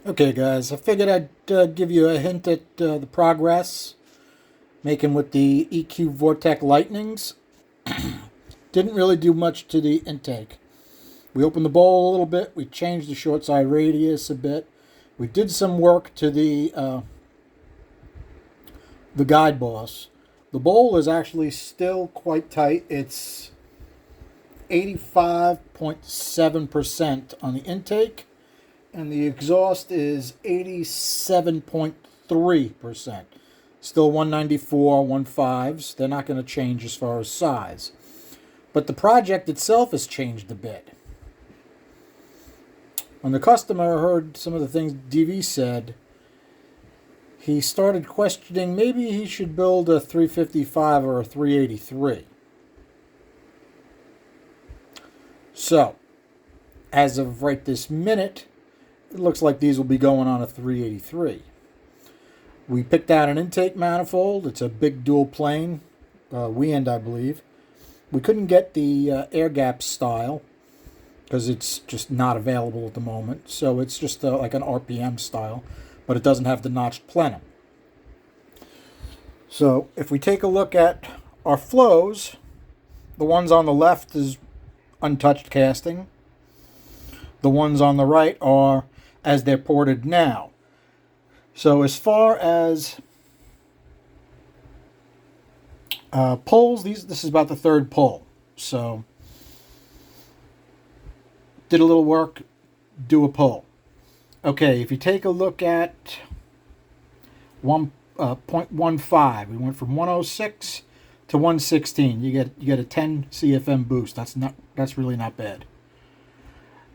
Okay, guys, I figured I'd give you a hint at the progress making with the EQ Vortec Lightnings. Didn't really do much to the intake. We opened the bowl a little bit. We changed the short side radius a bit. We did some work to the guide boss. The bowl is actually still quite tight. It's 85.7% on the intake, and the exhaust is 87.3%. Still 194, 1.5s. They're not going to change as far as size. But the project itself has changed a bit. When the customer heard some of the things DV said, he started questioning maybe he should build a 355 or a 383. So, as of right this minute, it looks like these will be going on a 383. We picked out an intake manifold. It's a big dual plane, Wiend, I believe. We couldn't get the air gap style because it's just not available at the moment. So it's just like an RPM style, but it doesn't have the notched plenum. So if we take a look at our flows, the ones on the left is untouched casting. The ones on the right are as they're ported now. So as far as pulls, this is about the third pull. So did a little work, do a pull. Okay, if you take a look at 1.15, we went from 106 to 116. You get a 10 CFM boost. That's really not bad.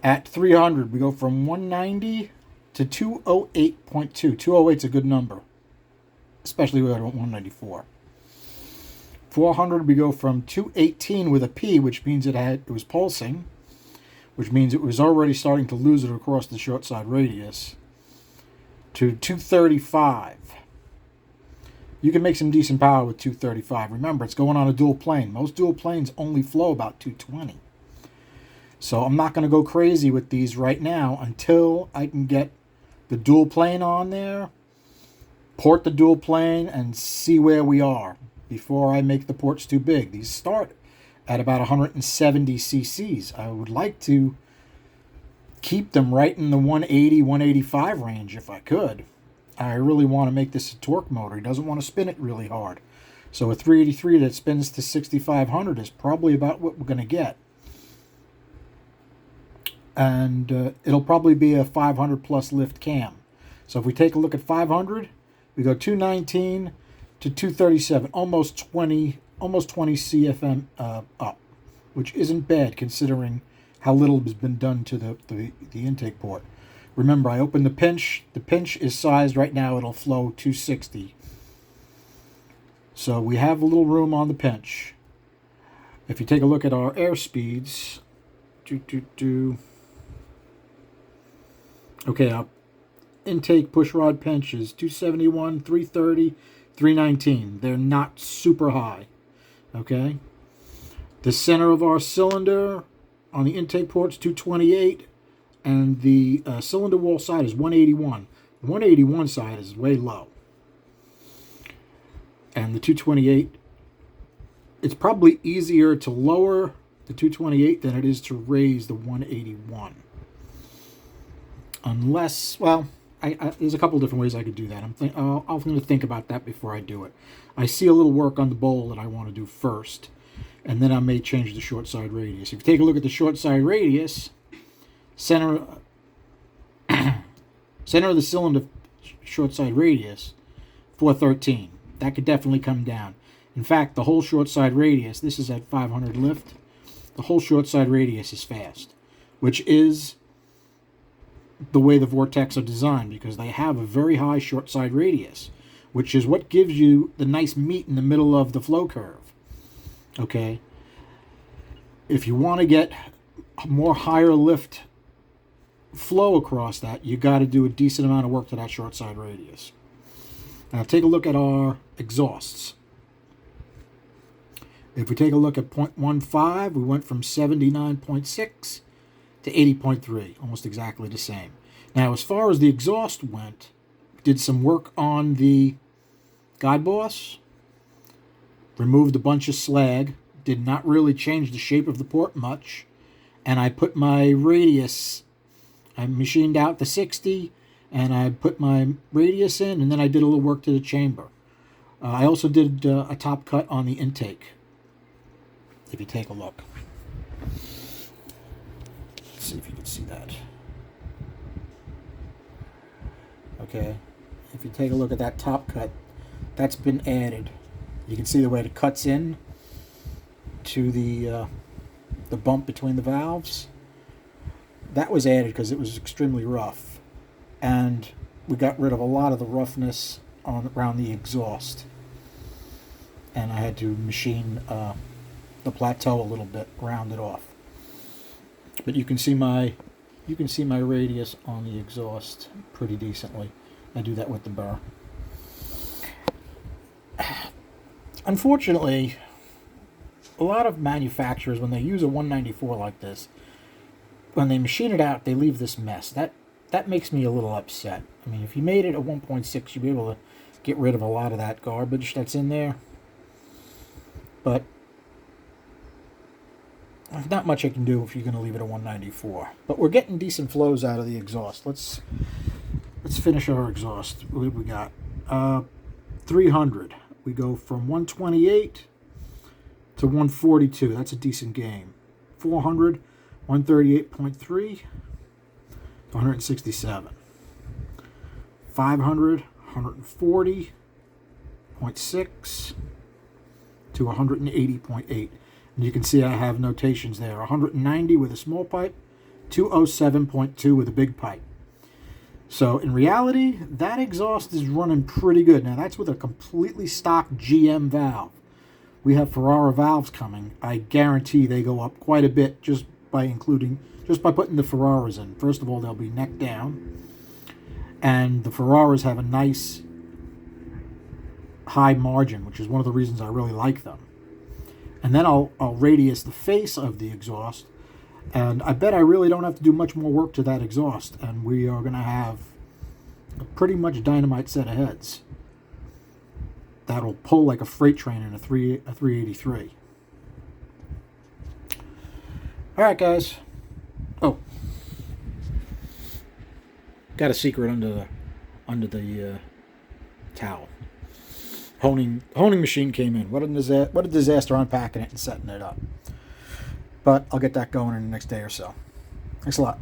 At 300, we go from 190 to 208.2. 208 is a good number, especially with 194. 400, we go from 218 with a P, which means it was pulsing, which means it was already starting to lose it across the short side radius, to 235. You can make some decent power with 235. Remember, it's going on a dual plane. Most dual planes only flow about 220. So I'm not going to go crazy with these right now until I can get the dual plane on there, port the dual plane, and see where we are before I make the ports too big. These start at about 170 cc's. I would like to keep them right in the 180, 185 range if I could. I really want to make this a torque motor. He doesn't want to spin it really hard. So a 383 that spins to 6,500 is probably about what we're going to get. And it'll probably be a 500 plus lift cam. So if we take a look at 500, we go 219 to 237, almost 20 CFM up, which isn't bad considering how little has been done to the intake port. Remember, I opened the pinch. The pinch is sized right now. It'll flow 260. So we have a little room on the pinch. If you take a look at our air speeds, okay, our intake push rod pinch is 271, 330, 319. They're not super high. Okay. The center of our cylinder on the intake port's 228, and the cylinder wall side is 181. The 181 side is way low. And the 228, it's probably easier to lower the 228 than it is to raise the 181. Unless, well, there's a couple different ways I could do that. I'm going to think about that before I do it. I see a little work on the bowl that I want to do first, and then I may change the short side radius. If you take a look at the short side radius, center of the cylinder short side radius, 413. That could definitely come down. In fact, the whole short side radius, this is at 500 lift, the whole short side radius is fast, which is the way the Vortecs are designed, because they have a very high short side radius, which is what gives you the nice meat in the middle of the flow curve. Okay? If you want to get more higher lift flow across that, you got to do a decent amount of work to that short side radius. Now take a look at our exhausts. If we take a look at 0.15, we went from 79.6 to 80.3, almost exactly the same. Now, as far as the exhaust went, did some work on the guide boss, removed a bunch of slag, did not really change the shape of the port much, and I put my radius, I machined out the 60, and I put my radius in, and then I did a little work to the chamber. I also did a top cut on the intake, if you take a look. Let's see if you can see that. Okay, if you take a look at that top cut, that's been added. You can see the way it cuts in to the bump between the valves. That was added because it was extremely rough, and we got rid of a lot of the roughness around the exhaust. And I had to machine the plateau a little bit, round it off. But you can see my radius on the exhaust pretty decently. I do that with the burr. Unfortunately, a lot of manufacturers, when they use a 194 like this, when they machine it out, they leave this mess. That makes me a little upset. I mean, if you made it a 1.6, you'd be able to get rid of a lot of that garbage that's in there. But there's not much I can do if you're going to leave it a 194. But we're getting decent flows out of the exhaust. Let's finish our exhaust. What have we got? 300. We go from 128 to 142. That's a decent gain. 400, 138.3 to 167. 500, 140.6 to 180.8. And you can see I have notations there. 190 with a small pipe, 207.2 with a big pipe. So in reality, that exhaust is running pretty good. Now that's with a completely stock GM valve. We have Ferrara valves coming. I guarantee they go up quite a bit just by putting the Ferraras in. First of all, they'll be neck down, and the Ferraras have a nice high margin, which is one of the reasons I really like them. And then I'll radius the face of the exhaust, and I bet I really don't have to do much more work to that exhaust, and we are going to have a pretty much dynamite set of heads that'll pull like a freight train in a 383. All right, guys. Oh, got a secret under the towel. Honing machine came in. What a disaster unpacking it and setting it up. But I'll get that going in the next day or so. Thanks a lot.